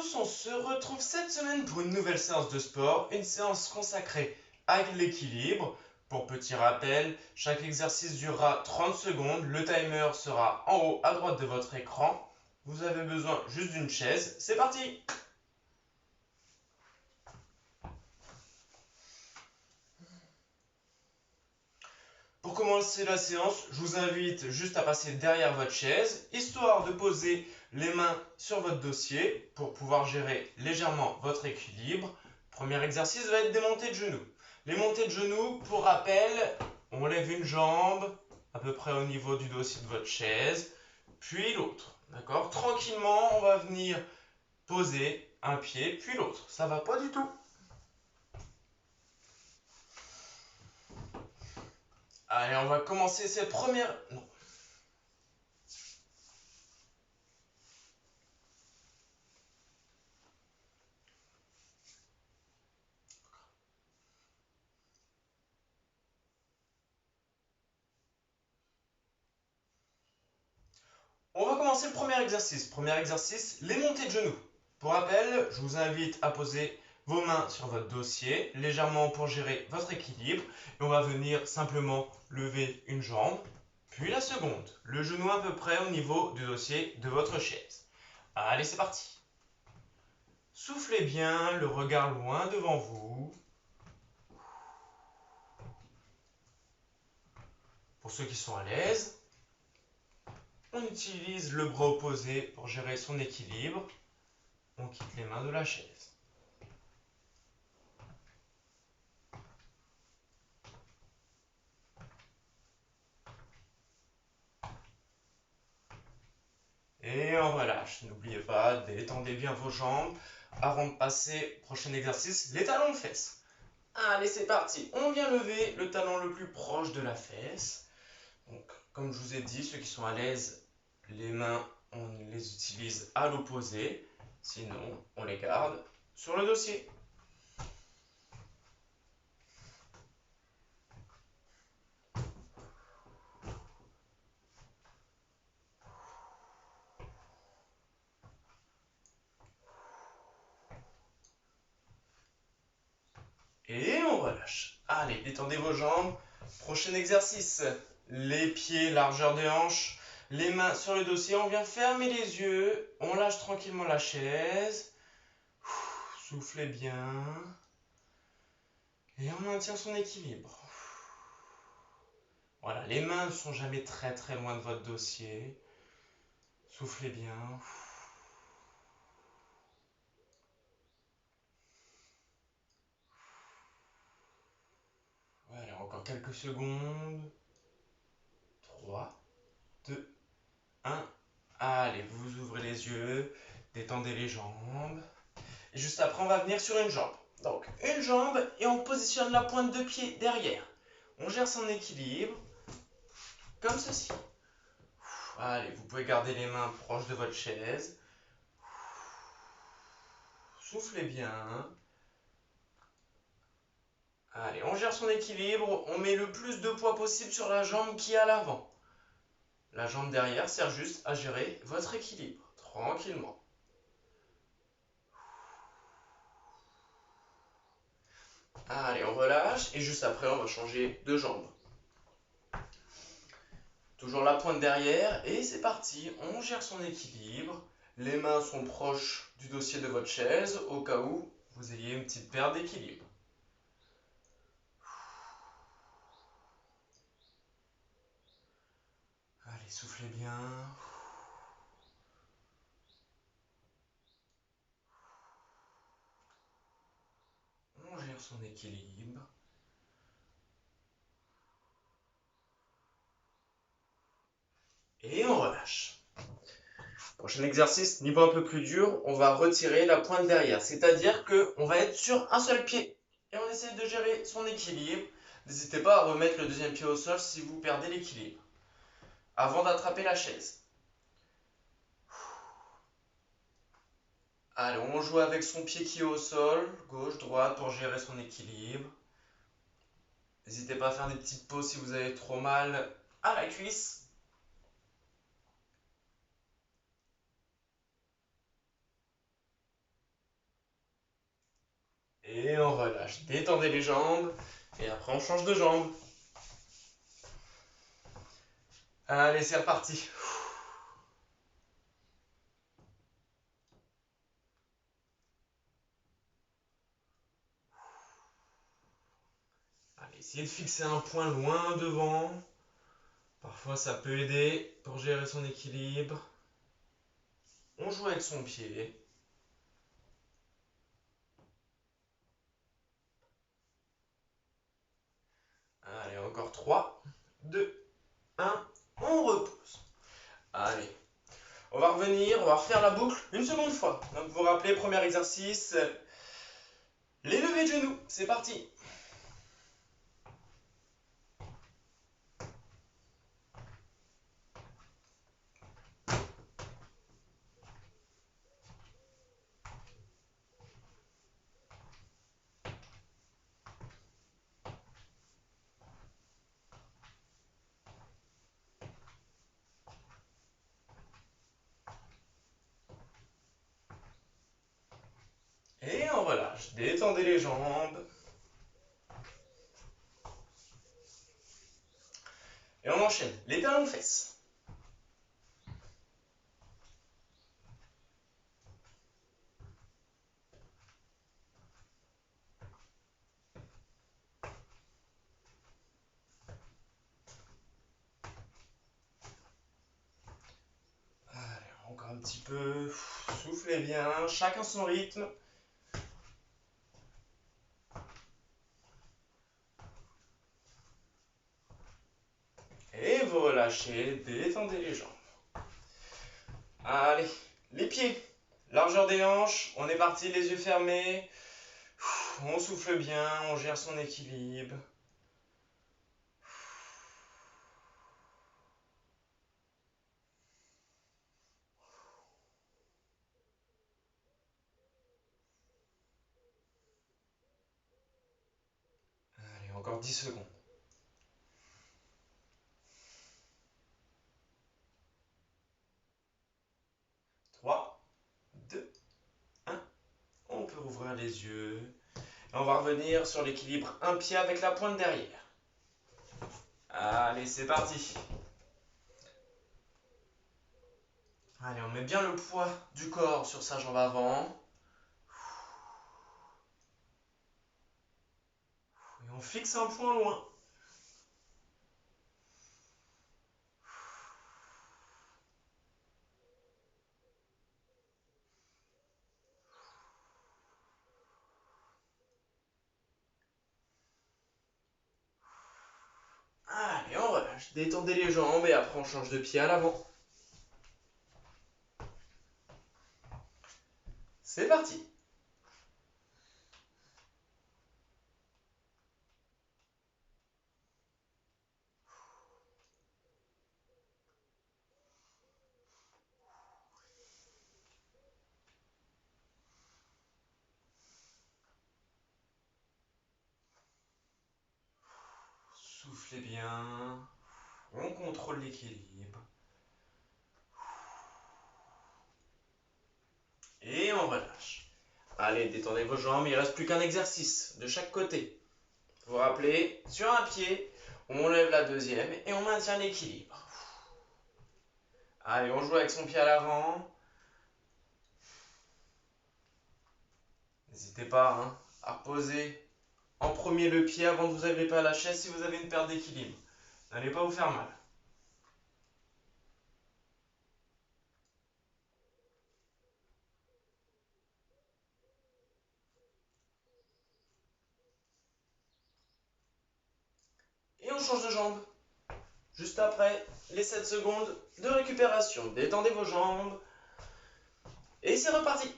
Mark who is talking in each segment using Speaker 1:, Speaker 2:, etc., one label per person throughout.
Speaker 1: tous, on se retrouve cette semaine pour une nouvelle séance de sport, une séance consacrée à l'équilibre. Pour petit rappel, chaque exercice durera 30 secondes, le timer sera en haut à droite de votre écran. Vous avez besoin juste d'une chaise, c'est parti! Pour commencer la séance, je vous invite juste à passer derrière votre chaise, histoire de poser les mains sur votre dossier pour pouvoir gérer légèrement votre équilibre. Premier exercice va être des montées de genoux. Les montées de genoux, pour rappel, on lève une jambe à peu près au niveau du dossier de votre chaise, puis l'autre. D'accord? Tranquillement, on va venir poser un pied, puis l'autre. Ça va pas du tout. Allez, on va commencer cette première... Non. On va commencer le premier exercice. Premier exercice, les montées de genoux. Pour rappel, je vous invite à poser vos mains sur votre dossier, légèrement pour gérer votre équilibre. Et on va venir simplement lever une jambe, puis la seconde. Le genou à peu près au niveau du dossier de votre chaise. Allez, c'est parti. Soufflez bien, le regard loin devant vous. Pour ceux qui sont à l'aise, on utilise le bras opposé pour gérer son équilibre. On quitte les mains de la chaise. Et on relâche. N'oubliez pas, détendez bien vos jambes. Avant de passer au prochain exercice, les talons de fesses. Allez, c'est parti. On vient lever le talon le plus proche de la fesse. Donc, comme je vous ai dit, ceux qui sont à l'aise, les mains, on les utilise à l'opposé. Sinon, on les garde sur le dossier. Et on relâche. Allez, détendez vos jambes. Prochain exercice. Les pieds, largeur des hanches. Les mains sur le dossier. On vient fermer les yeux. On lâche tranquillement la chaise. Soufflez bien. Et on maintient son équilibre. Voilà, les mains ne sont jamais très très loin de votre dossier. Soufflez bien. Voilà, encore quelques secondes. 3, 2, 1. Allez, vous ouvrez les yeux, détendez les jambes. Et juste après, on va venir sur une jambe. Donc, une jambe et on positionne la pointe de pied derrière. On gère son équilibre, comme ceci. Allez, vous pouvez garder les mains proches de votre chaise. Soufflez bien. Allez, on gère son équilibre, on met le plus de poids possible sur la jambe qui est à l'avant. La jambe derrière sert juste à gérer votre équilibre, tranquillement. Allez, on relâche et juste après, on va changer de jambe. Toujours la pointe derrière et c'est parti, on gère son équilibre. Les mains sont proches du dossier de votre chaise au cas où vous ayez une petite perte d'équilibre. Allez, soufflez bien. On gère son équilibre. Et on relâche. Prochain exercice, niveau un peu plus dur, on va retirer la pointe derrière. C'est-à-dire qu'on va être sur un seul pied. Et on essaie de gérer son équilibre. N'hésitez pas à remettre le deuxième pied au sol si vous perdez l'équilibre. Avant d'attraper la chaise. Allez, on joue avec son pied qui est au sol, gauche, droite, pour gérer son équilibre. N'hésitez pas à faire des petites pauses si vous avez trop mal à la cuisse. Et on relâche. Détendez les jambes. Et après, on change de jambe. Allez, c'est reparti. Allez, essayez de fixer un point loin devant. Parfois, ça peut aider pour gérer son équilibre. On joue avec son pied. Allez, encore 3, 2, 1. On repose. Allez. On va revenir, on va refaire la boucle une seconde fois. Donc, vous vous rappelez, premier exercice, les levées de genoux. C'est parti. Et on relâche. Détendez les jambes. Et on enchaîne. Les talons aux fesses. Allez, encore un petit peu. Soufflez bien. Chacun son rythme. Et vous relâchez. Détendez les jambes. Allez, les pieds. Largeur des hanches. On est parti, les yeux fermés. On souffle bien. On gère son équilibre. Allez, encore 10 secondes. 3, 2, 1. On peut rouvrir les yeux. Et on va revenir sur l'équilibre un pied avec la pointe derrière. Allez, c'est parti. Allez, on met bien le poids du corps sur sa jambe avant. Et on fixe un point loin. Allez, on relâche. Détendez les jambes et après on change de pied à l'avant. C'est parti. Soufflez bien. On contrôle l'équilibre. Et on relâche. Allez, détendez vos jambes. Il ne reste plus qu'un exercice de chaque côté. Vous vous rappelez, sur un pied, on lève la deuxième et on maintient l'équilibre. Allez, on joue avec son pied à l'avant. N'hésitez pas à reposer en premier le pied avant de vous agripper à la chaise si vous avez une perte d'équilibre. N'allez pas vous faire mal. Et on change de jambe. Juste après les 7 secondes de récupération. Détendez vos jambes. Et c'est reparti.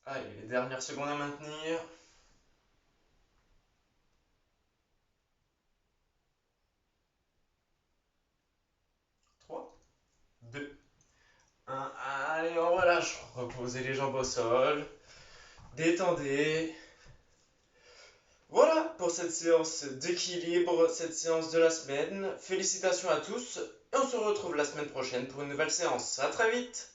Speaker 1: Allez, les dernières secondes à maintenir. 3, 2, 1. Allez, on relâche. Reposez les jambes au sol. détendez. Voilà pour cette séance d'équilibre, cette séance de la semaine. Félicitations à tous et on se retrouve la semaine prochaine pour une nouvelle séance. À très vite!